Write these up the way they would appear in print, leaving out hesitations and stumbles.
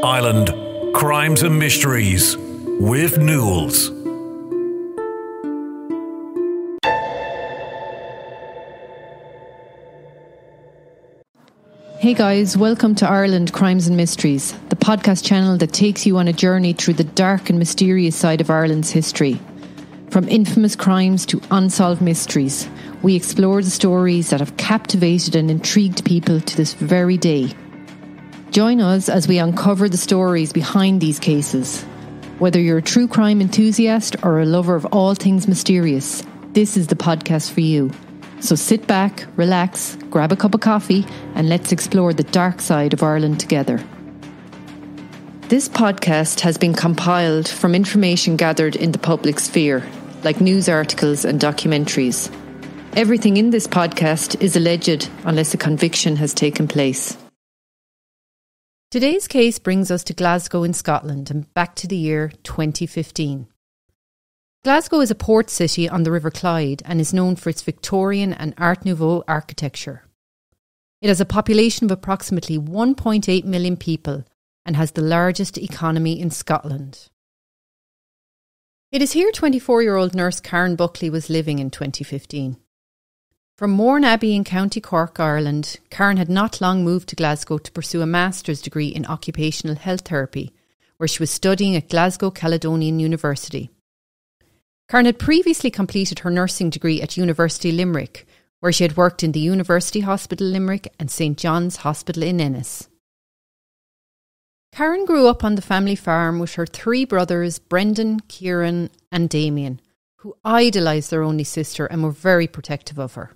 Ireland, Crimes and Mysteries with Newells. Hey guys, welcome to Ireland, Crimes and Mysteries, the podcast channel that takes you on a journey through the dark and mysterious side of Ireland's history. From infamous crimes to unsolved mysteries, we explore the stories that have captivated and intrigued people to this very day. Join us as we uncover the stories behind these cases. Whether you're a true crime enthusiast or a lover of all things mysterious, this is the podcast for you. So sit back, relax, grab a cup of coffee, and let's explore the dark side of Ireland together. This podcast has been compiled from information gathered in the public sphere, like news articles and documentaries. Everything in this podcast is alleged unless a conviction has taken place. Today's case brings us to Glasgow in Scotland and back to the year 2015. Glasgow is a port city on the River Clyde and is known for its Victorian and Art Nouveau architecture. It has a population of approximately 1.8 million people and has the largest economy in Scotland. It is here 24-year-old nurse Karen Buckley was living in 2015. From Mourne Abbey in County Cork, Ireland, Karen had not long moved to Glasgow to pursue a master's degree in occupational health therapy, where she was studying at Glasgow Caledonian University. Karen had previously completed her nursing degree at University Limerick, where she had worked in the University Hospital Limerick and St John's Hospital in Ennis. Karen grew up on the family farm with her three brothers, Brendan, Kieran and Damien, who idolised their only sister and were very protective of her.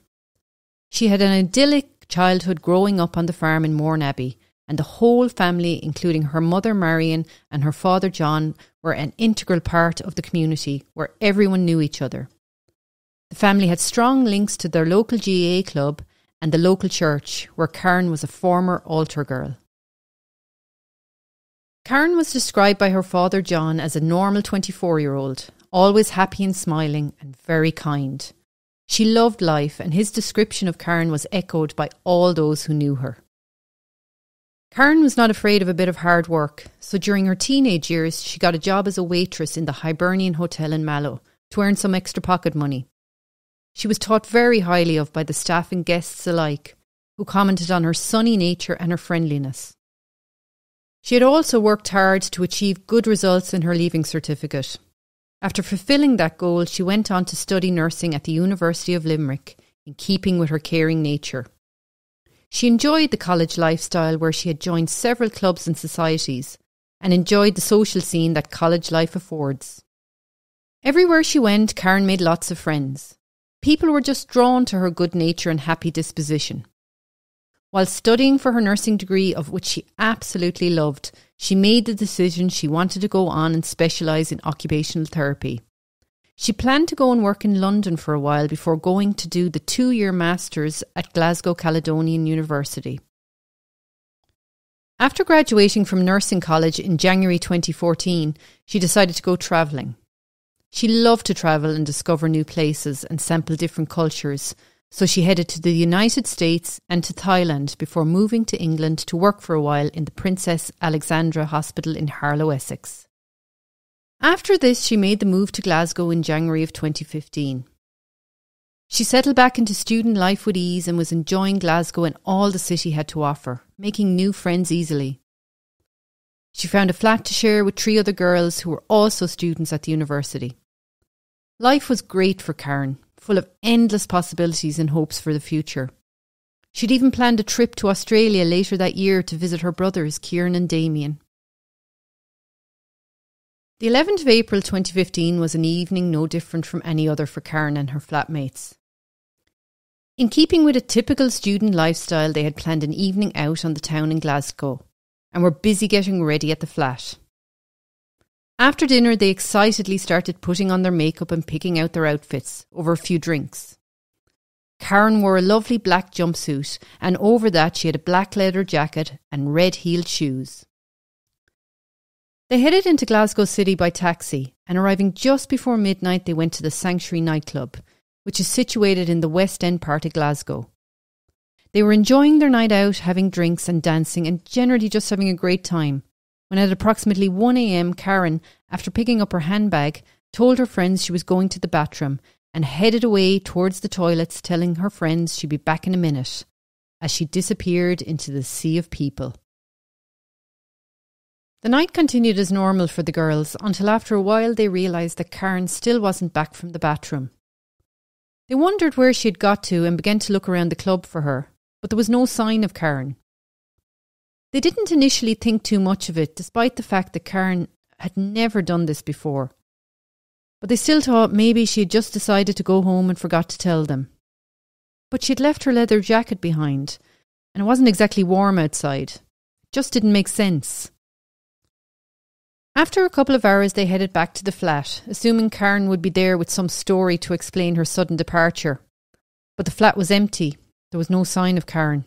She had an idyllic childhood growing up on the farm in Mourne Abbey, and the whole family, including her mother Marion and her father John, were an integral part of the community where everyone knew each other. The family had strong links to their local GAA club and the local church, where Karen was a former altar girl. Karen was described by her father John as a normal 24-year-old, always happy and smiling and very kind. She loved life, and his description of Karen was echoed by all those who knew her. Karen was not afraid of a bit of hard work, so during her teenage years she got a job as a waitress in the Hibernian Hotel in Mallow to earn some extra pocket money. She was thought very highly of by the staff and guests alike, who commented on her sunny nature and her friendliness. She had also worked hard to achieve good results in her leaving certificate. After fulfilling that goal, she went on to study nursing at the University of Limerick, in keeping with her caring nature. She enjoyed the college lifestyle, where she had joined several clubs and societies, and enjoyed the social scene that college life affords. Everywhere she went, Karen made lots of friends. People were just drawn to her good nature and happy disposition. While studying for her nursing degree, of which she absolutely loved, she made the decision she wanted to go on and specialise in occupational therapy. She planned to go and work in London for a while before going to do the 2-year Masters at Glasgow Caledonian University. After graduating from nursing college in January 2014, she decided to go travelling. She loved to travel and discover new places and sample different cultures, so she headed to the United States and to Thailand before moving to England to work for a while in the Princess Alexandra Hospital in Harlow, Essex. After this, she made the move to Glasgow in January of 2015. She settled back into student life with ease and was enjoying Glasgow and all the city had to offer, making new friends easily. She found a flat to share with 3 other girls who were also students at the university. Life was great for Karen, full of endless possibilities and hopes for the future. She'd even planned a trip to Australia later that year to visit her brothers, Kieran and Damien. The 11th of April 2015 was an evening no different from any other for Karen and her flatmates. In keeping with a typical student lifestyle, they had planned an evening out on the town in Glasgow and were busy getting ready at the flat. After dinner, they excitedly started putting on their makeup and picking out their outfits over a few drinks. Karen wore a lovely black jumpsuit, and over that she had a black leather jacket and red-heeled shoes. They headed into Glasgow City by taxi, and arriving just before midnight, they went to the Sanctuary nightclub, which is situated in the West End part of Glasgow. They were enjoying their night out, having drinks and dancing and generally just having a great time, when at approximately 1 a.m. Karen, after picking up her handbag, told her friends she was going to the bathroom and headed away towards the toilets, telling her friends she'd be back in a minute, as she disappeared into the sea of people. The night continued as normal for the girls until after a while they realised that Karen still wasn't back from the bathroom. They wondered where she had got to and began to look around the club for her, but there was no sign of Karen. They didn't initially think too much of it, despite the fact that Karen had never done this before. But they still thought maybe she had just decided to go home and forgot to tell them. But she had left her leather jacket behind, and it wasn't exactly warm outside. It just didn't make sense. After a couple of hours, they headed back to the flat, assuming Karen would be there with some story to explain her sudden departure. But the flat was empty. There was no sign of Karen.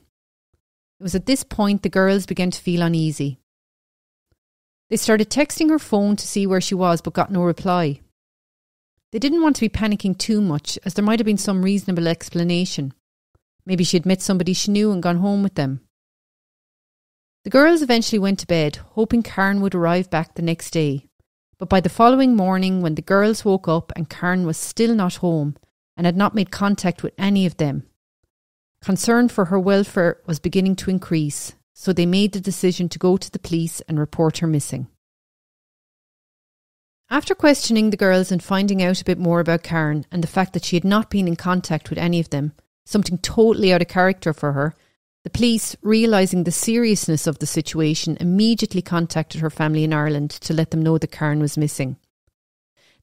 It was at this point the girls began to feel uneasy. They started texting her phone to see where she was, but got no reply. They didn't want to be panicking too much, as there might have been some reasonable explanation. Maybe she had met somebody she knew and gone home with them. The girls eventually went to bed, hoping Karen would arrive back the next day. But by the following morning, when the girls woke up and Karen was still not home and had not made contact with any of them, concern for her welfare was beginning to increase, so they made the decision to go to the police and report her missing. After questioning the girls and finding out a bit more about Karen and the fact that she had not been in contact with any of them, something totally out of character for her, the police, realising the seriousness of the situation, immediately contacted her family in Ireland to let them know that Karen was missing.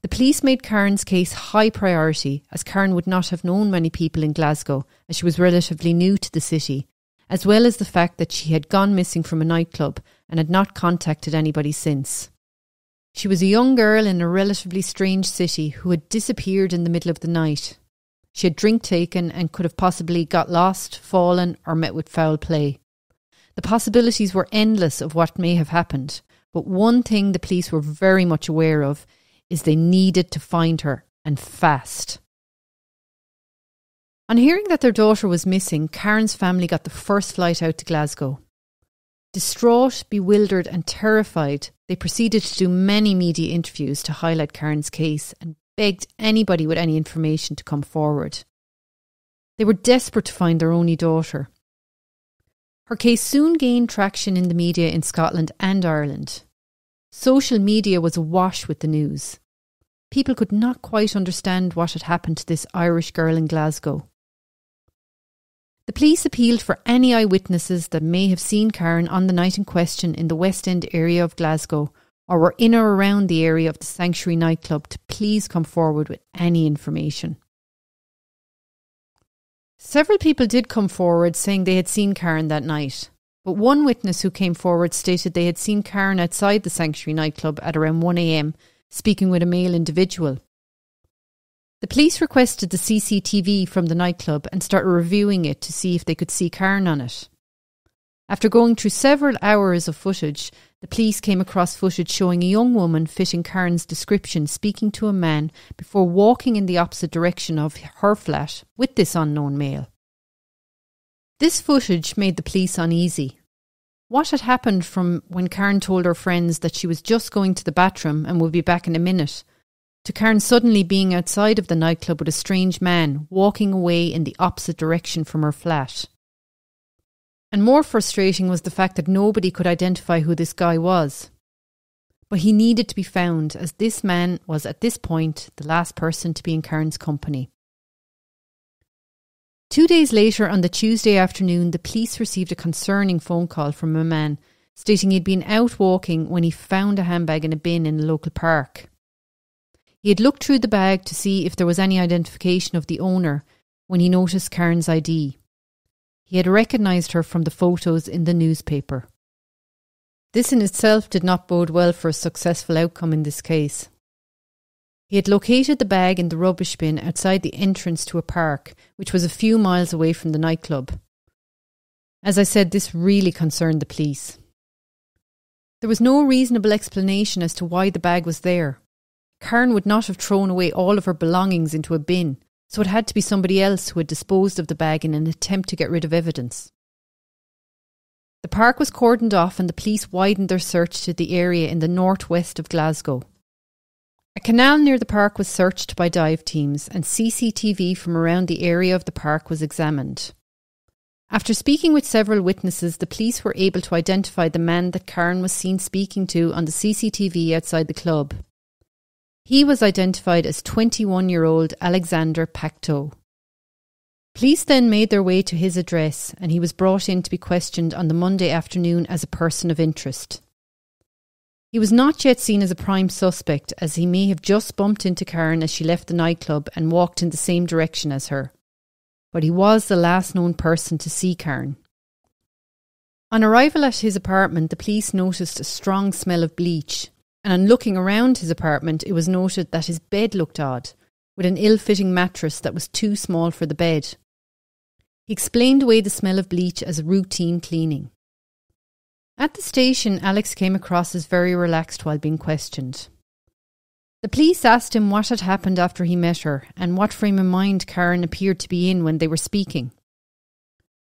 The police made Karen's case high priority, as Karen would not have known many people in Glasgow, as she was relatively new to the city, as well as the fact that she had gone missing from a nightclub and had not contacted anybody since. She was a young girl in a relatively strange city who had disappeared in the middle of the night. She had drink taken and could have possibly got lost, fallen, or met with foul play. The possibilities were endless of what may have happened, but one thing the police were very much aware of is they needed to find her, and fast. On hearing that their daughter was missing, Karen's family got the first flight out to Glasgow. Distraught, bewildered and terrified, they proceeded to do many media interviews to highlight Karen's case and begged anybody with any information to come forward. They were desperate to find their only daughter. Her case soon gained traction in the media in Scotland and Ireland. Social media was awash with the news. People could not quite understand what had happened to this Irish girl in Glasgow. The police appealed for any eyewitnesses that may have seen Karen on the night in question in the West End area of Glasgow, or were in or around the area of the Sanctuary nightclub, to please come forward with any information. Several people did come forward saying they had seen Karen that night, but one witness who came forward stated they had seen Karen outside the Sanctuary nightclub at around 1 a.m, speaking with a male individual. The police requested the CCTV from the nightclub and started reviewing it to see if they could see Karen on it. After going through several hours of footage, the police came across footage showing a young woman fitting Karen's description speaking to a man before walking in the opposite direction of her flat with this unknown male. This footage made the police uneasy. What had happened from when Karen told her friends that she was just going to the bathroom and would be back in a minute, to Karen suddenly being outside of the nightclub with a strange man walking away in the opposite direction from her flat. And more frustrating was the fact that nobody could identify who this guy was. But he needed to be found, as this man was at this point the last person to be in Karen's company. 2 days later, on the Tuesday afternoon, the police received a concerning phone call from a man stating he'd been out walking when he found a handbag in a bin in a local park. He had looked through the bag to see if there was any identification of the owner when he noticed Karen's ID. He had recognised her from the photos in the newspaper. This in itself did not bode well for a successful outcome in this case. He had located the bag in the rubbish bin outside the entrance to a park, which was a few miles away from the nightclub. As I said, this really concerned the police. There was no reasonable explanation as to why the bag was there. Karen would not have thrown away all of her belongings into a bin, so it had to be somebody else who had disposed of the bag in an attempt to get rid of evidence. The park was cordoned off and the police widened their search to the area in the northwest of Glasgow. A canal near the park was searched by dive teams and CCTV from around the area of the park was examined. After speaking with several witnesses, the police were able to identify the man that Karen was seen speaking to on the CCTV outside the club. He was identified as 21-year-old Alexander Pacto. Police then made their way to his address and he was brought in to be questioned on the Monday afternoon as a person of interest. He was not yet seen as a prime suspect as he may have just bumped into Karen as she left the nightclub and walked in the same direction as her. But he was the last known person to see Karen. On arrival at his apartment, the police noticed a strong smell of bleach, and on looking around his apartment, it was noted that his bed looked odd, with an ill-fitting mattress that was too small for the bed. He explained away the smell of bleach as routine cleaning. At the station, Alex came across as very relaxed while being questioned. The police asked him what had happened after he met her and what frame of mind Karen appeared to be in when they were speaking.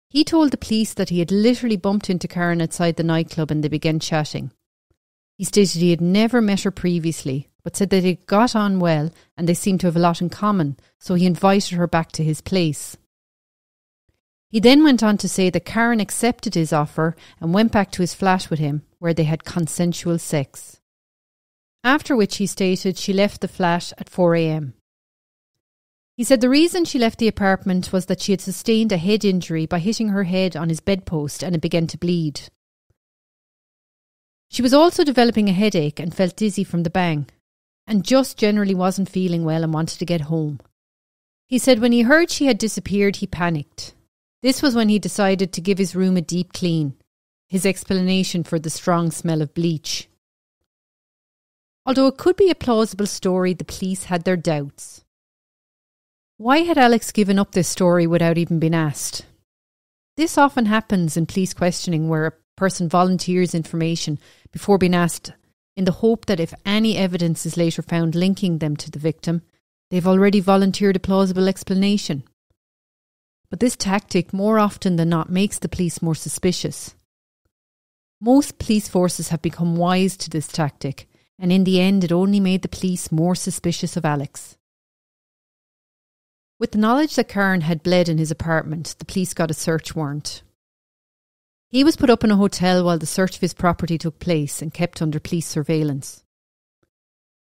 He told the police that he had literally bumped into Karen outside the nightclub and they began chatting. He stated he had never met her previously, but said that they got on well and they seemed to have a lot in common, so he invited her back to his place. He then went on to say that Karen accepted his offer and went back to his flat with him, where they had consensual sex. After which he stated she left the flat at 4 a.m. He said the reason she left the apartment was that she had sustained a head injury by hitting her head on his bedpost and it began to bleed. She was also developing a headache and felt dizzy from the bang, and just generally wasn't feeling well and wanted to get home. He said when he heard she had disappeared, he panicked. This was when he decided to give his room a deep clean, his explanation for the strong smell of bleach. Although it could be a plausible story, the police had their doubts. Why had Alex given up this story without even being asked? This often happens in police questioning where a person volunteers information before being asked in the hope that if any evidence is later found linking them to the victim, they've already volunteered a plausible explanation. But this tactic more often than not makes the police more suspicious. Most police forces have become wise to this tactic, and in the end it only made the police more suspicious of Alex. With the knowledge that Karen had bled in his apartment, the police got a search warrant. He was put up in a hotel while the search of his property took place and kept under police surveillance.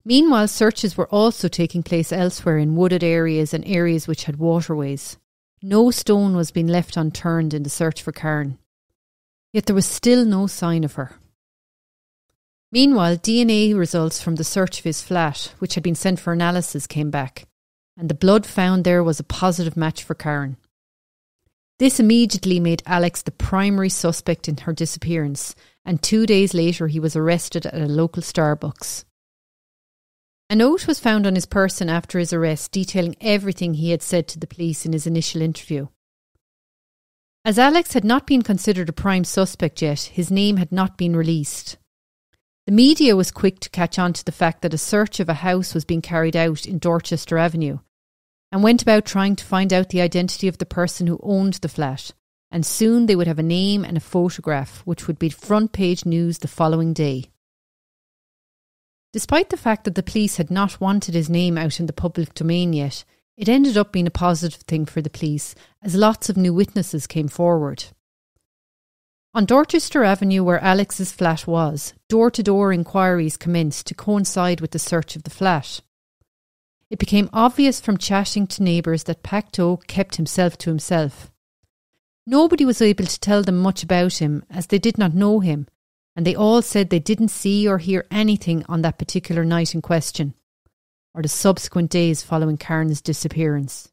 Meanwhile, searches were also taking place elsewhere in wooded areas and areas which had waterways. No stone was being left unturned in the search for Karen. Yet there was still no sign of her. Meanwhile, DNA results from the search of his flat, which had been sent for analysis, came back, and the blood found there was a positive match for Karen. This immediately made Alex the primary suspect in her disappearance, and 2 days later he was arrested at a local Starbucks. A note was found on his person after his arrest detailing everything he had said to the police in his initial interview. As Alex had not been considered a prime suspect yet, his name had not been released. The media was quick to catch on to the fact that a search of a house was being carried out in Dorchester Avenue, and went about trying to find out the identity of the person who owned the flat, and soon they would have a name and a photograph which would be front page news the following day. Despite the fact that the police had not wanted his name out in the public domain yet, it ended up being a positive thing for the police as lots of new witnesses came forward. On Dorchester Avenue, where Alex's flat was, door-to-door inquiries commenced to coincide with the search of the flat. It became obvious from chatting to neighbours that Pacto kept himself to himself. Nobody was able to tell them much about him as they did not know him, and they all said they didn't see or hear anything on that particular night in question, or the subsequent days following Karen's disappearance.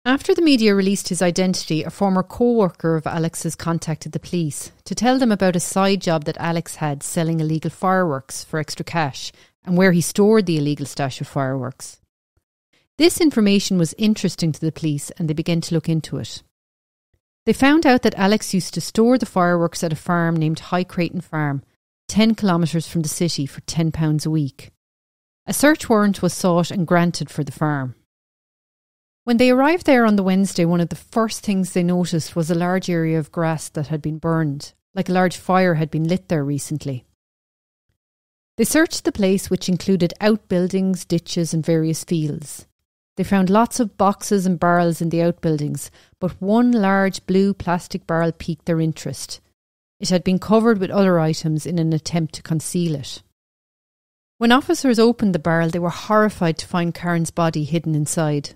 After the media released his identity, a former co-worker of Alex's contacted the police to tell them about a side job that Alex had selling illegal fireworks for extra cash and where he stored the illegal stash of fireworks. This information was interesting to the police and they began to look into it. They found out that Alex used to store the fireworks at a farm named High Creighton Farm, 10 kilometres from the city, for £10 a week. A search warrant was sought and granted for the farm. When they arrived there on the Wednesday, one of the first things they noticed was a large area of grass that had been burned, like a large fire had been lit there recently. They searched the place, which included outbuildings, ditches and various fields. They found lots of boxes and barrels in the outbuildings, but one large blue plastic barrel piqued their interest. It had been covered with other items in an attempt to conceal it. When officers opened the barrel, they were horrified to find Karen's body hidden inside.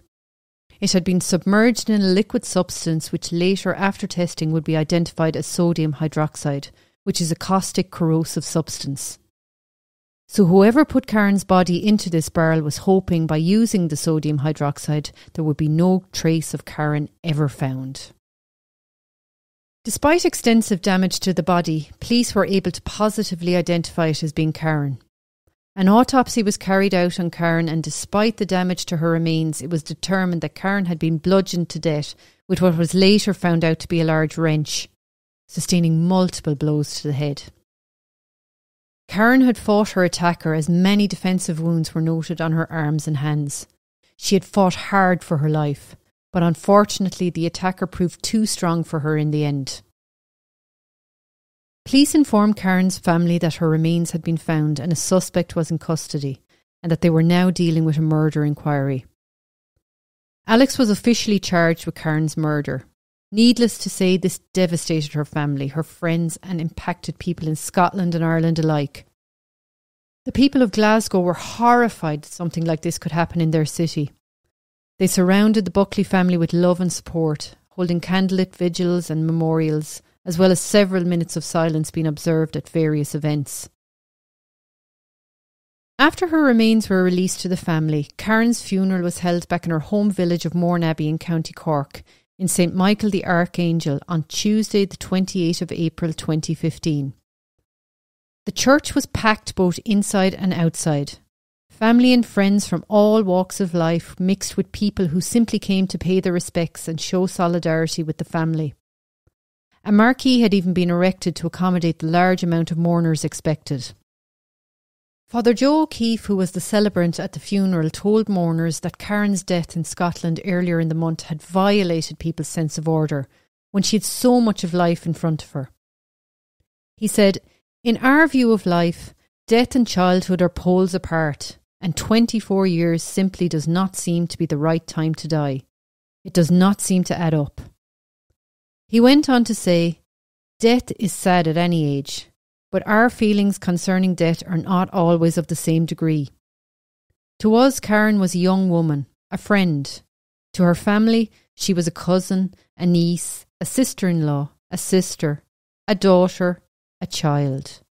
It had been submerged in a liquid substance which later, after testing, would be identified as sodium hydroxide, which is a caustic corrosive substance. So whoever put Karen's body into this barrel was hoping by using the sodium hydroxide there would be no trace of Karen ever found. Despite extensive damage to the body, police were able to positively identify it as being Karen. An autopsy was carried out on Karen, and despite the damage to her remains, it was determined that Karen had been bludgeoned to death with what was later found out to be a large wrench, sustaining multiple blows to the head. Karen had fought her attacker, as many defensive wounds were noted on her arms and hands. She had fought hard for her life, but unfortunately the attacker proved too strong for her in the end. Police informed Karen's family that her remains had been found and a suspect was in custody, and that they were now dealing with a murder inquiry. Alex was officially charged with Karen's murder. Needless to say, this devastated her family, her friends, and impacted people in Scotland and Ireland alike. The people of Glasgow were horrified that something like this could happen in their city. They surrounded the Buckley family with love and support, holding candlelit vigils and memorials, as well as several minutes of silence being observed at various events. After her remains were released to the family, Karen's funeral was held back in her home village of Mournabbey in County Cork, in St Michael the Archangel, on Tuesday the 28th of April 2015. The church was packed both inside and outside. Family and friends from all walks of life mixed with people who simply came to pay their respects and show solidarity with the family. A marquee had even been erected to accommodate the large amount of mourners expected. Father Joe O'Keefe, who was the celebrant at the funeral, told mourners that Karen's death in Scotland earlier in the month had violated people's sense of order when she had so much of life in front of her. He said, "In our view of life, death and childhood are poles apart, and 24 years simply does not seem to be the right time to die. It does not seem to add up." He went on to say, "Death is sad at any age, but our feelings concerning death are not always of the same degree. To us, Karen was a young woman, a friend. To her family, she was a cousin, a niece, a sister-in-law, a sister, a daughter, a child.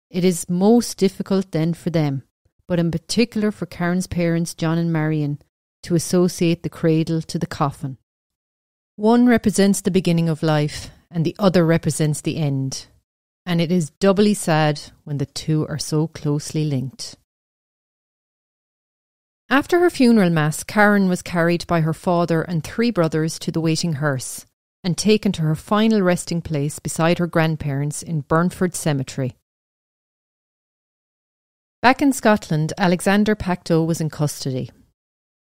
It is most difficult then for them, but in particular for Karen's parents, John and Marion, to associate the cradle to the coffin. One represents the beginning of life, and the other represents the end. And it is doubly sad when the two are so closely linked." After her funeral mass, Karen was carried by her father and 3 brothers to the waiting hearse and taken to her final resting place beside her grandparents in Burnford Cemetery. Back in Scotland, Alexander Pacto was in custody.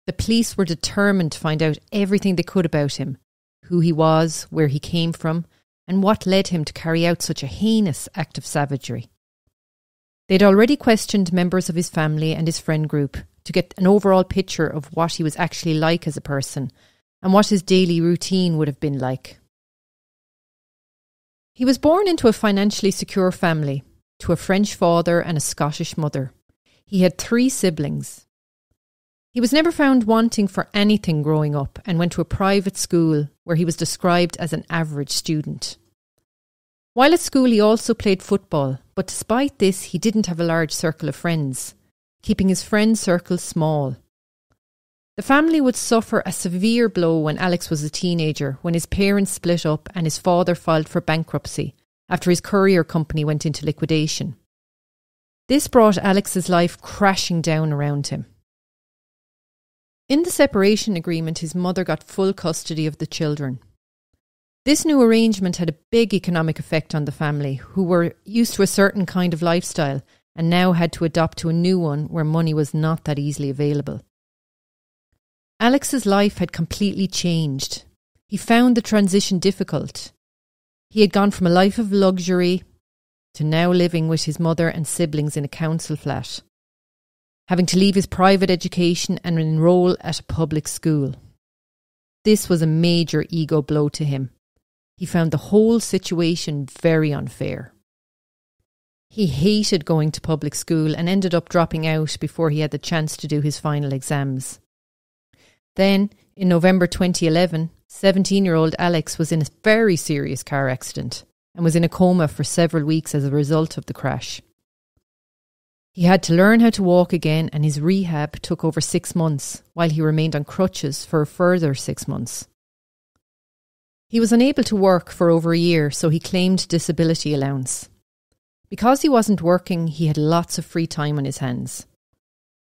The police were determined to find out everything they could about him, who he was, where he came from, and what led him to carry out such a heinous act of savagery. They'd already questioned members of his family and his friend group to get an overall picture of what he was actually like as a person and what his daily routine would have been like. He was born into a financially secure family, to a French father and a Scottish mother. He had 3 siblings. He was never found wanting for anything growing up and went to a private school where he was described as an average student. While at school he also played football, but despite this he didn't have a large circle of friends, keeping his friend circle small. The family would suffer a severe blow when Alex was a teenager, when his parents split up and his father filed for bankruptcy after his courier company went into liquidation. This brought Alex's life crashing down around him. In the separation agreement, his mother got full custody of the children. This new arrangement had a big economic effect on the family, who were used to a certain kind of lifestyle and now had to adopt to a new one where money was not that easily available. Alex's life had completely changed. He found the transition difficult. He had gone from a life of luxury to now living with his mother and siblings in a council flat, having to leave his private education and enroll at a public school. This was a major ego blow to him. He found the whole situation very unfair. He hated going to public school and ended up dropping out before he had the chance to do his final exams. Then, in November 2011, 17-year-old Alex was in a very serious car accident and was in a coma for several weeks as a result of the crash. He had to learn how to walk again, and his rehab took over 6 months, while he remained on crutches for a further 6 months. He was unable to work for over a year, so he claimed disability allowance. Because he wasn't working, he had lots of free time on his hands.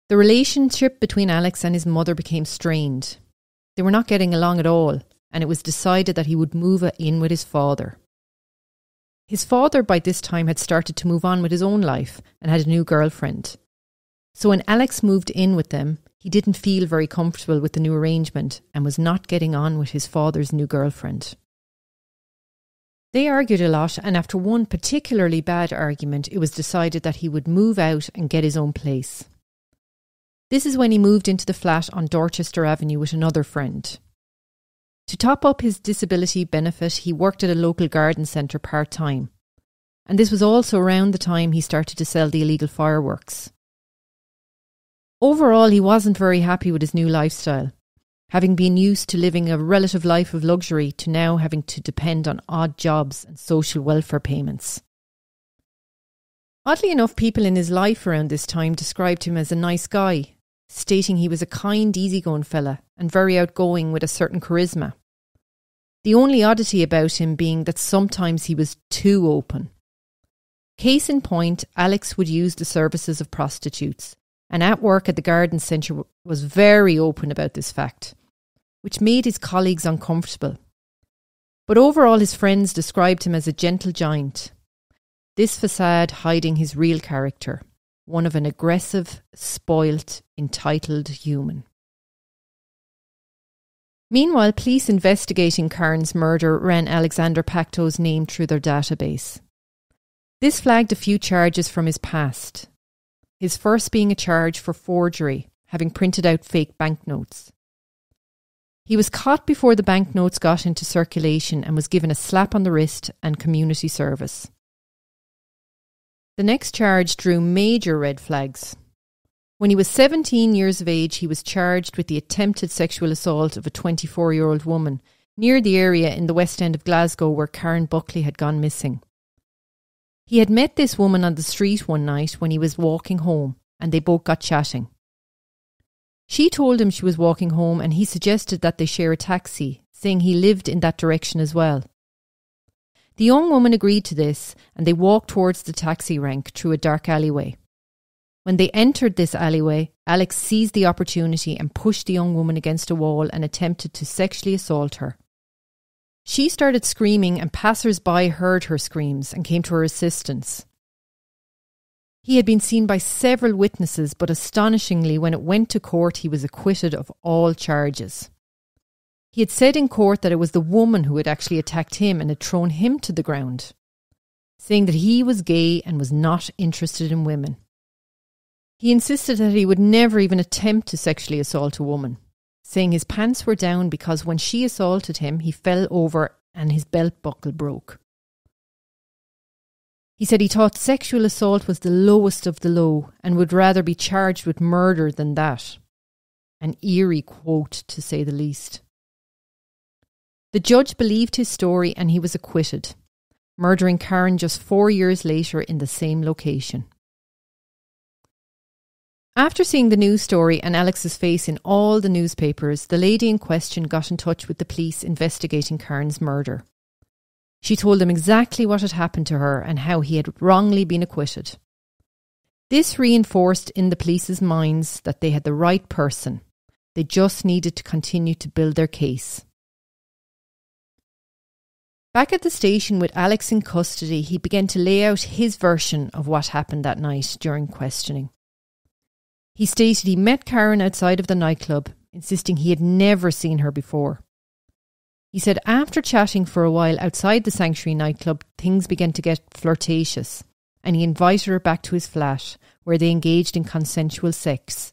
The relationship between Alex and his mother became strained. They were not getting along at all, and it was decided that he would move in with his father. His father by this time had started to move on with his own life and had a new girlfriend. So when Alex moved in with them, he didn't feel very comfortable with the new arrangement and was not getting on with his father's new girlfriend. They argued a lot, and after one particularly bad argument, it was decided that he would move out and get his own place. This is when he moved into the flat on Dorchester Avenue with another friend. To top up his disability benefit, he worked at a local garden centre part-time. And this was also around the time he started to sell the illegal fireworks. Overall, he wasn't very happy with his new lifestyle, having been used to living a relative life of luxury to now having to depend on odd jobs and social welfare payments. Oddly enough, people in his life around this time described him as a nice guy, stating he was a kind, easygoing fella and very outgoing with a certain charisma. The only oddity about him being that sometimes he was too open. Case in point, Alex would use the services of prostitutes, and at work at the garden centre was very open about this fact, which made his colleagues uncomfortable. But overall, his friends described him as a gentle giant, this facade hiding his real character, one of an aggressive, spoilt, entitled human. Meanwhile, police investigating Karen's murder ran Alexander Pacto's name through their database. This flagged a few charges from his past, his first being a charge for forgery, having printed out fake banknotes. He was caught before the banknotes got into circulation and was given a slap on the wrist and community service. The next charge drew major red flags. When he was 17 years of age, he was charged with the attempted sexual assault of a 24-year-old woman near the area in the West End of Glasgow where Karen Buckley had gone missing. He had met this woman on the street one night when he was walking home, and they both got chatting. She told him she was walking home, and he suggested that they share a taxi, saying he lived in that direction as well. The young woman agreed to this, and they walked towards the taxi rank through a dark alleyway. When they entered this alleyway, Alex seized the opportunity and pushed the young woman against a wall and attempted to sexually assault her. She started screaming, and passers-by heard her screams and came to her assistance. He had been seen by several witnesses, but astonishingly, when it went to court, he was acquitted of all charges. He had said in court that it was the woman who had actually attacked him and had thrown him to the ground, saying that he was gay and was not interested in women. He insisted that he would never even attempt to sexually assault a woman, saying his pants were down because when she assaulted him, he fell over and his belt buckle broke. He said he thought sexual assault was the lowest of the low and would rather be charged with murder than that. An eerie quote, to say the least. The judge believed his story and he was acquitted, murdering Karen just 4 years later in the same location. After seeing the news story and Alex's face in all the newspapers, the lady in question got in touch with the police investigating Karen's murder. She told them exactly what had happened to her and how he had wrongly been acquitted. This reinforced in the police's minds that they had the right person. They just needed to continue to build their case. Back at the station with Alex in custody, he began to lay out his version of what happened that night during questioning. He stated he met Karen outside of the nightclub. insisting he had never seen her before. He said after chatting for a while outside the Sanctuary nightclub, things began to get flirtatious, and he invited her back to his flat, where they engaged in consensual sex.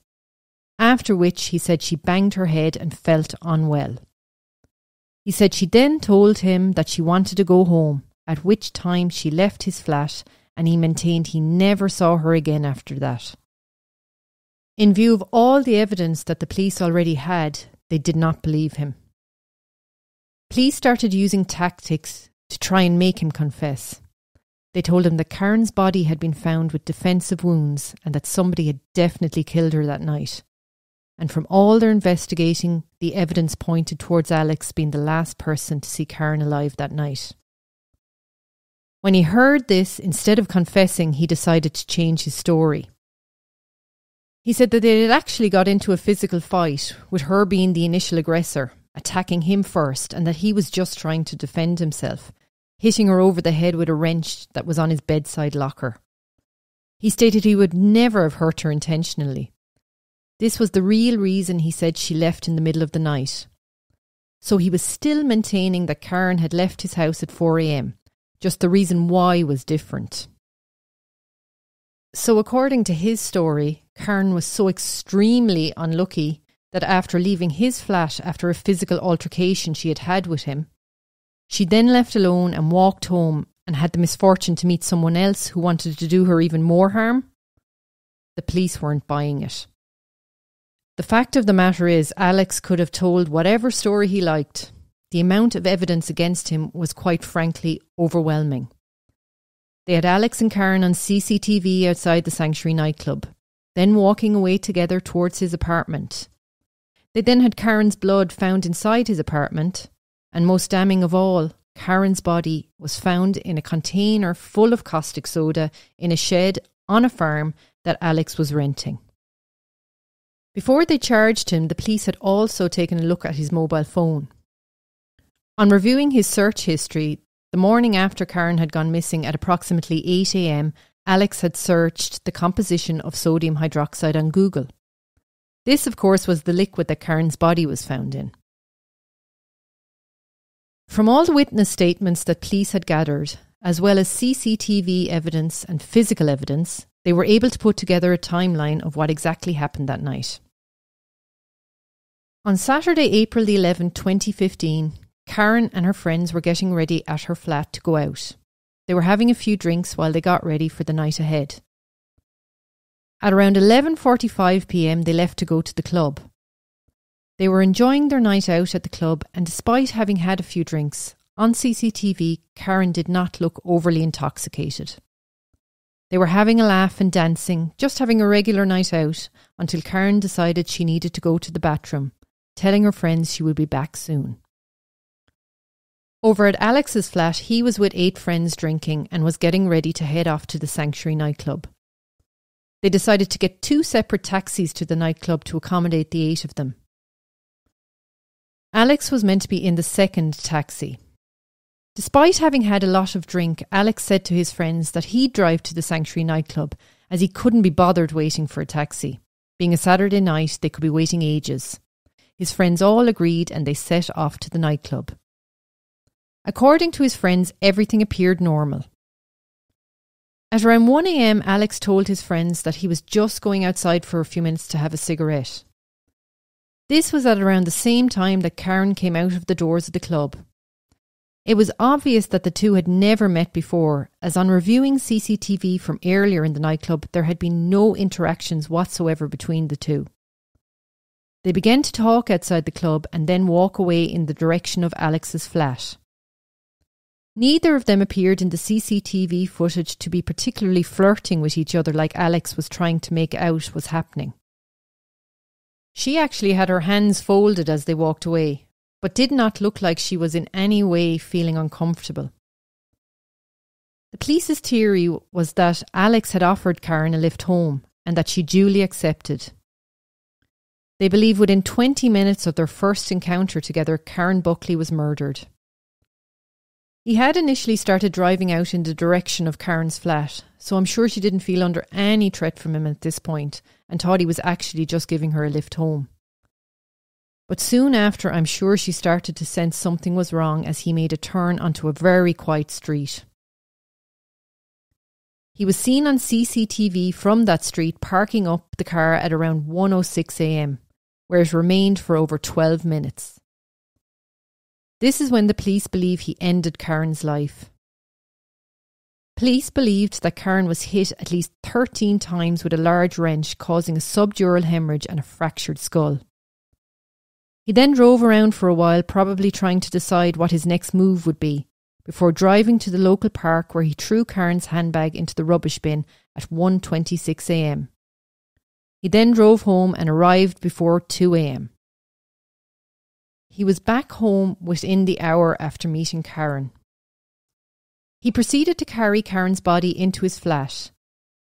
After which, he said she banged her head and felt unwell. He said she then told him that she wanted to go home, at which time she left his flat, and he maintained he never saw her again after that. In view of all the evidence that the police already had, they did not believe him. Police started using tactics to try and make him confess. They told him that Karen's body had been found with defensive wounds and that somebody had definitely killed her that night. And from all their investigating, the evidence pointed towards Alex being the last person to see Karen alive that night. When he heard this, instead of confessing, he decided to change his story. He said that they had actually got into a physical fight, with her being the initial aggressor, attacking him first, and that he was just trying to defend himself, hitting her over the head with a wrench that was on his bedside locker. He stated he would never have hurt her intentionally. This was the real reason he said she left in the middle of the night. So he was still maintaining that Karen had left his house at 4 a.m, just the reason why was different. So according to his story, Karen was so extremely unlucky that after leaving his flat after a physical altercation she had had with him, she then left alone and walked home and had the misfortune to meet someone else who wanted to do her even more harm. The police weren't buying it. The fact of the matter is, Alex could have told whatever story he liked. The amount of evidence against him was quite frankly overwhelming. They had Alex and Karen on CCTV outside the Sanctuary nightclub, then walking away together towards his apartment. They then had Karen's blood found inside his apartment, and most damning of all, Karen's body was found in a container full of caustic soda in a shed on a farm that Alex was renting. Before they charged him, the police had also taken a look at his mobile phone. On reviewing his search history, the morning after Karen had gone missing at approximately 8 a.m, Alex had searched the composition of sodium hydroxide on Google. This, of course, was the liquid that Karen's body was found in. From all the witness statements that police had gathered, as well as CCTV evidence and physical evidence, they were able to put together a timeline of what exactly happened that night. On Saturday, April the 11th, 2015, Karen and her friends were getting ready at her flat to go out. They were having a few drinks while they got ready for the night ahead. At around 11:45 p.m, they left to go to the club. They were enjoying their night out at the club, and despite having had a few drinks, on CCTV, Karen did not look overly intoxicated. They were having a laugh and dancing, just having a regular night out, until Karen decided she needed to go to the bathroom, telling her friends she would be back soon. Over at Alex's flat, he was with 8 friends drinking and was getting ready to head off to the Sanctuary nightclub. They decided to get 2 separate taxis to the nightclub to accommodate the 8 of them. Alex was meant to be in the second taxi. Despite having had a lot of drink, Alex said to his friends that he'd drive to the Sanctuary nightclub as he couldn't be bothered waiting for a taxi. Being a Saturday night, they could be waiting ages. His friends all agreed and they set off to the nightclub. According to his friends, everything appeared normal. At around 1 a.m, Alex told his friends that he was just going outside for a few minutes to have a cigarette. This was at around the same time that Karen came out of the doors of the club. It was obvious that the two had never met before, as on reviewing CCTV from earlier in the nightclub, there had been no interactions whatsoever between the two. They began to talk outside the club and then walk away in the direction of Alex's flat. Neither of them appeared in the CCTV footage to be particularly flirting with each other like Alex was trying to make out was happening. She actually had her hands folded as they walked away, but did not look like she was in any way feeling uncomfortable. The police's theory was that Alex had offered Karen a lift home and that she duly accepted. They believe within 20 minutes of their first encounter together, Karen Buckley was murdered. He had initially started driving out in the direction of Karen's flat, so I'm sure she didn't feel under any threat from him at this point and thought he was actually just giving her a lift home. But soon after, I'm sure she started to sense something was wrong as he made a turn onto a very quiet street. He was seen on CCTV from that street parking up the car at around 1:06 a.m, where it remained for over 12 minutes. This is when the police believe he ended Karen's life. Police believed that Karen was hit at least 13 times with a large wrench, causing a subdural hemorrhage and a fractured skull. He then drove around for a while, probably trying to decide what his next move would be, before driving to the local park where he threw Karen's handbag into the rubbish bin at 1:26 a.m. He then drove home and arrived before 2 a.m. He was back home within the hour after meeting Karen. He proceeded to carry Karen's body into his flat,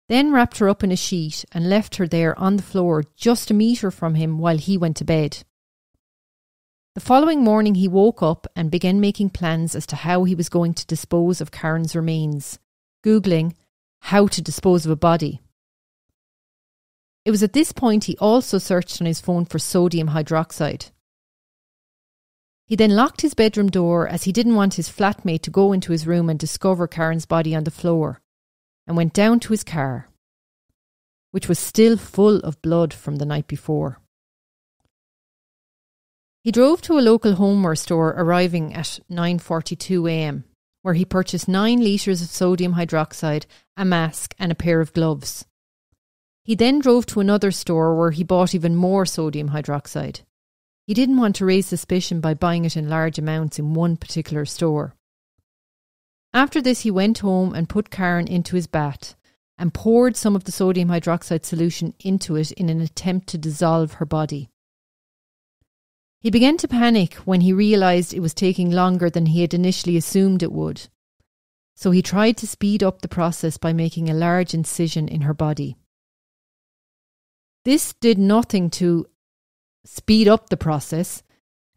then wrapped her up in a sheet and left her there on the floor just a metre from him while he went to bed. The following morning he woke up and began making plans as to how he was going to dispose of Karen's remains, Googling how to dispose of a body. It was at this point he also searched on his phone for sodium hydroxide. He then locked his bedroom door as he didn't want his flatmate to go into his room and discover Karen's body on the floor, and went down to his car, which was still full of blood from the night before. He drove to a local homeware store, arriving at 9:42 a.m, where he purchased 9 litres of sodium hydroxide, a mask and a pair of gloves. He then drove to another store where he bought even more sodium hydroxide. He didn't want to raise suspicion by buying it in large amounts in one particular store. After this, he went home and put Karen into his bath and poured some of the sodium hydroxide solution into it in an attempt to dissolve her body. He began to panic when he realised it was taking longer than he had initially assumed it would. So he tried to speed up the process by making a large incision in her body. This did nothing to speed up the process,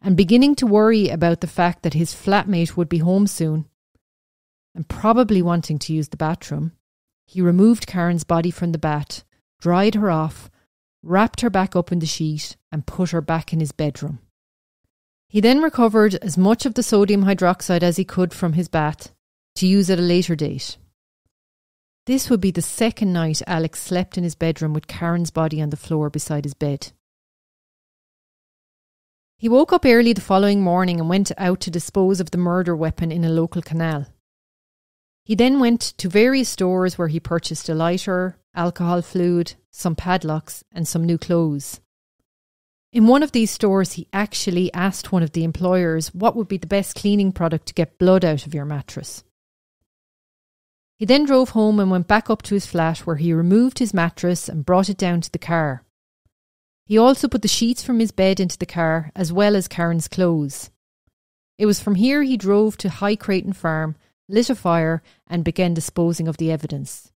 and beginning to worry about the fact that his flatmate would be home soon and probably wanting to use the bathroom, he removed Karen's body from the bath, dried her off, wrapped her back up in the sheet and put her back in his bedroom. He then recovered as much of the sodium hydroxide as he could from his bath to use at a later date. This would be the second night Alex slept in his bedroom with Karen's body on the floor beside his bed. He woke up early the following morning and went out to dispose of the murder weapon in a local canal. He then went to various stores where he purchased a lighter, alcohol fluid, some padlocks and some new clothes. In one of these stores, he actually asked one of the employers what would be the best cleaning product to get blood out of your mattress. He then drove home and went back up to his flat where he removed his mattress and brought it down to the car. He also put the sheets from his bed into the car as well as Karen's clothes. It was from here he drove to High Creighton Farm, lit a fire and began disposing of the evidence.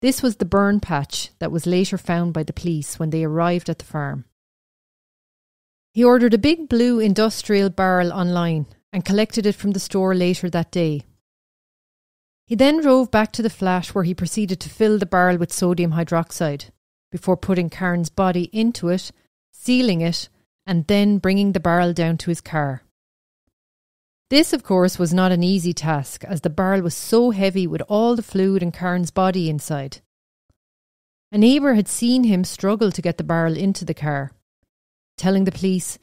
This was the burn patch that was later found by the police when they arrived at the farm. He ordered a big blue industrial barrel online and collected it from the store later that day. He then drove back to the flat where he proceeded to fill the barrel with sodium hydroxide before putting Karen's body into it, sealing it, and then bringing the barrel down to his car. This, of course, was not an easy task as the barrel was so heavy with all the fluid and Karen's body inside. A neighbour had seen him struggle to get the barrel into the car, telling the police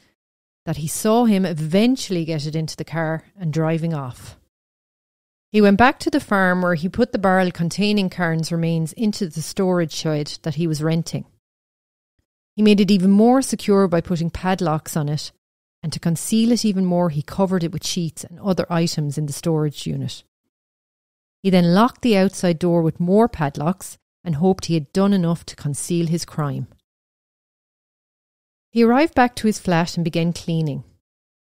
that he saw him eventually get it into the car and driving off. He went back to the farm where he put the barrel containing Karen's remains into the storage shed that he was renting. He made it even more secure by putting padlocks on it, and to conceal it even more, he covered it with sheets and other items in the storage unit. He then locked the outside door with more padlocks and hoped he had done enough to conceal his crime. He arrived back to his flat and began cleaning.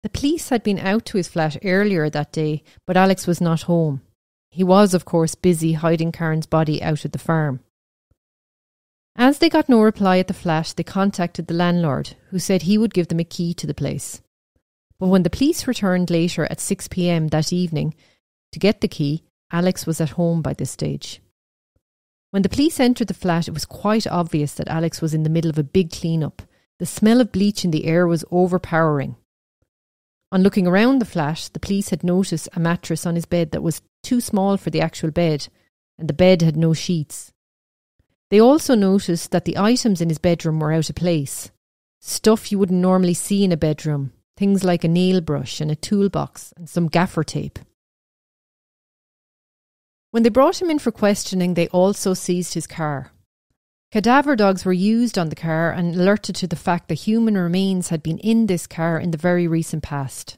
The police had been out to his flat earlier that day, but Alex was not home. He was, of course, busy hiding Karen's body out at the farm. As they got no reply at the flat, they contacted the landlord, who said he would give them a key to the place. But when the police returned later at 6 p.m. that evening to get the key, Alex was at home by this stage. When the police entered the flat, it was quite obvious that Alex was in the middle of a big clean-up, The smell of bleach in the air was overpowering. On looking around the flat, the police had noticed a mattress on his bed that was too small for the actual bed, and the bed had no sheets. They also noticed that the items in his bedroom were out of place. Stuff you wouldn't normally see in a bedroom, things like a nail brush and a toolbox and some gaffer tape. When they brought him in for questioning, they also seized his car. Cadaver dogs were used on the car and alerted to the fact that human remains had been in this car in the very recent past.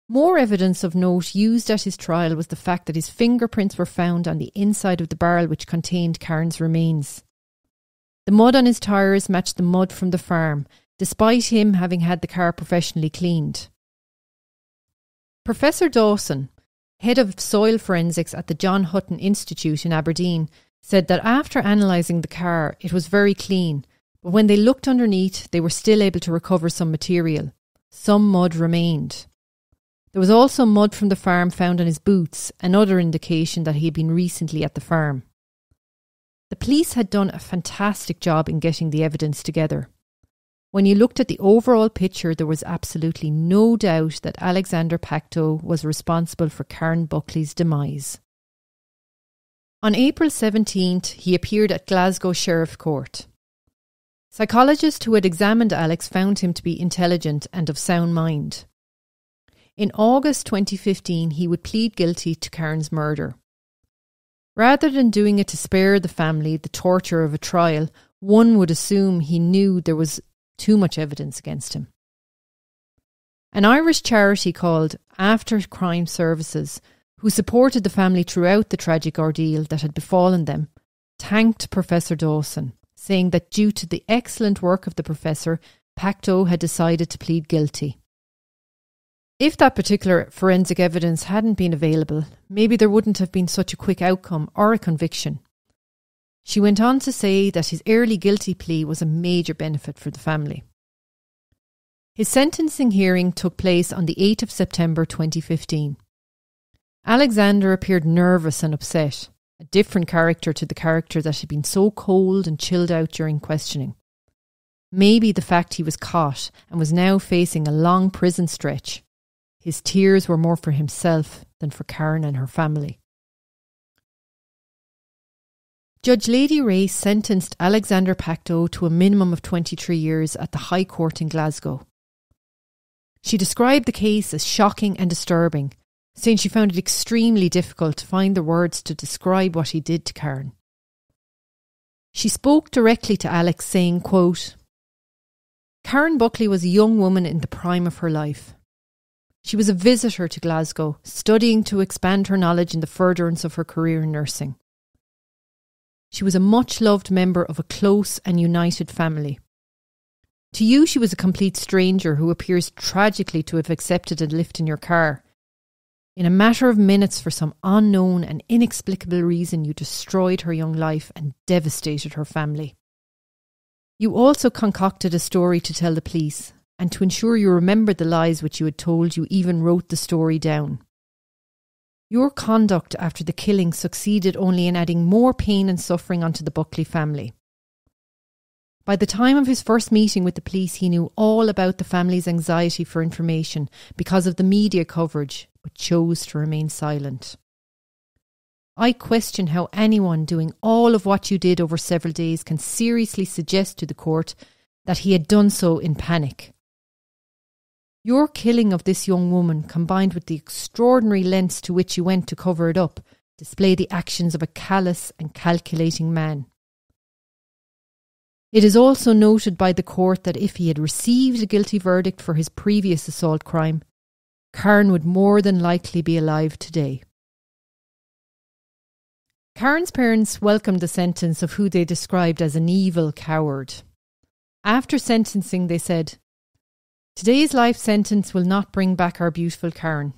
More evidence of note used at his trial was the fact that his fingerprints were found on the inside of the barrel which contained Karen's remains. The mud on his tyres matched the mud from the farm, despite him having had the car professionally cleaned. Professor Dawson, head of soil forensics at the John Hutton Institute in Aberdeen, said that after analysing the car, it was very clean, but when they looked underneath, they were still able to recover some material. Some mud remained. There was also mud from the farm found on his boots, another indication that he had been recently at the farm. The police had done a fantastic job in getting the evidence together. When you looked at the overall picture, there was absolutely no doubt that Alexander Pacto was responsible for Karen Buckley's demise. On April 17th, he appeared at Glasgow Sheriff Court. Psychologists who had examined Alex found him to be intelligent and of sound mind. In August 2015, he would plead guilty to Karen's murder. Rather than doing it to spare the family the torture of a trial, one would assume he knew there was too much evidence against him. An Irish charity called After Crime Services, who supported the family throughout the tragic ordeal that had befallen them, thanked Professor Dawson, saying that due to the excellent work of the professor, Pacto had decided to plead guilty. If that particular forensic evidence hadn't been available, maybe there wouldn't have been such a quick outcome or a conviction. She went on to say that his early guilty plea was a major benefit for the family. His sentencing hearing took place on the 8th of September 2015. Alexander appeared nervous and upset, a different character to the character that had been so cold and chilled out during questioning. Maybe the fact he was caught and was now facing a long prison stretch. His tears were more for himself than for Karen and her family. Judge Lady Ray sentenced Alexander Pacto to a minimum of 23 years at the High Court in Glasgow. She described the case as shocking and disturbing, saying she found it extremely difficult to find the words to describe what he did to Karen. She spoke directly to Alex, saying, quote, "Karen Buckley was a young woman in the prime of her life. She was a visitor to Glasgow, studying to expand her knowledge in the furtherance of her career in nursing. She was a much-loved member of a close and united family. To you, she was a complete stranger who appears tragically to have accepted a lift in your car. In a matter of minutes, for some unknown and inexplicable reason, you destroyed her young life and devastated her family. You also concocted a story to tell the police, and to ensure you remembered the lies which you had told, you even wrote the story down. Your conduct after the killing succeeded only in adding more pain and suffering onto the Buckley family. By the time of his first meeting with the police, he knew all about the family's anxiety for information because of the media coverage, but chose to remain silent. I question how anyone doing all of what you did over several days can seriously suggest to the court that he had done so in panic. Your killing of this young woman, combined with the extraordinary lengths to which you went to cover it up, display the actions of a callous and calculating man. It is also noted by the court that if he had received a guilty verdict for his previous assault crime, Karen would more than likely be alive today." Karen's parents welcomed the sentence of who they described as an evil coward. After sentencing, they said, "Today's life sentence will not bring back our beautiful Karen.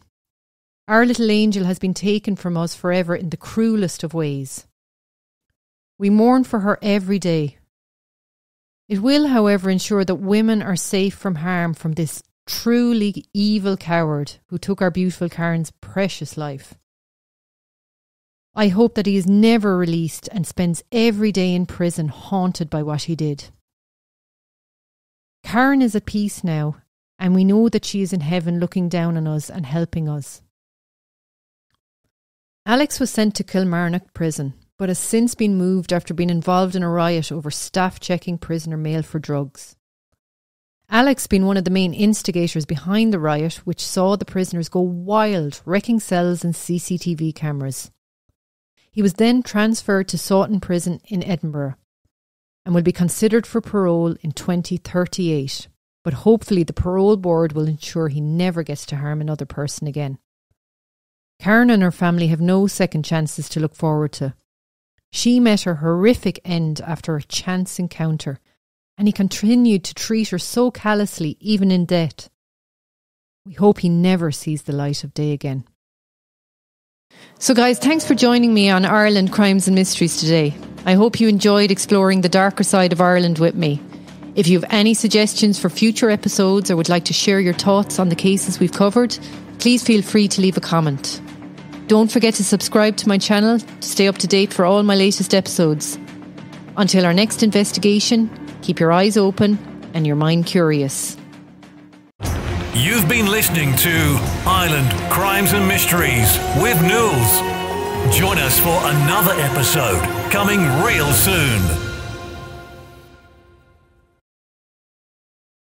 Our little angel has been taken from us forever in the cruelest of ways. We mourn for her every day. It will, however, ensure that women are safe from harm from this truly evil coward who took our beautiful Karen's precious life. I hope that he is never released and spends every day in prison haunted by what he did." Karen is at peace now, and we know that she is in heaven looking down on us and helping us. Alex was sent to Kilmarnock prison, but has since been moved after being involved in a riot over staff checking prisoner mail for drugs. Alex being one of the main instigators behind the riot, which saw the prisoners go wild, wrecking cells and CCTV cameras. He was then transferred to Sawton Prison in Edinburgh and will be considered for parole in 2038, but hopefully the parole board will ensure he never gets to harm another person again. Karen and her family have no second chances to look forward to. She met her horrific end after a chance encounter, and he continued to treat her so callously even in death. We hope he never sees the light of day again. So guys, thanks for joining me on Ireland Crimes and Mysteries today. I hope you enjoyed exploring the darker side of Ireland with me. If you have any suggestions for future episodes or would like to share your thoughts on the cases we've covered, please feel free to leave a comment. Don't forget to subscribe to my channel to stay up to date for all my latest episodes. Until our next investigation, keep your eyes open and your mind curious. You've been listening to Ireland Crimes and Mysteries with Nules. Join us for another episode coming real soon.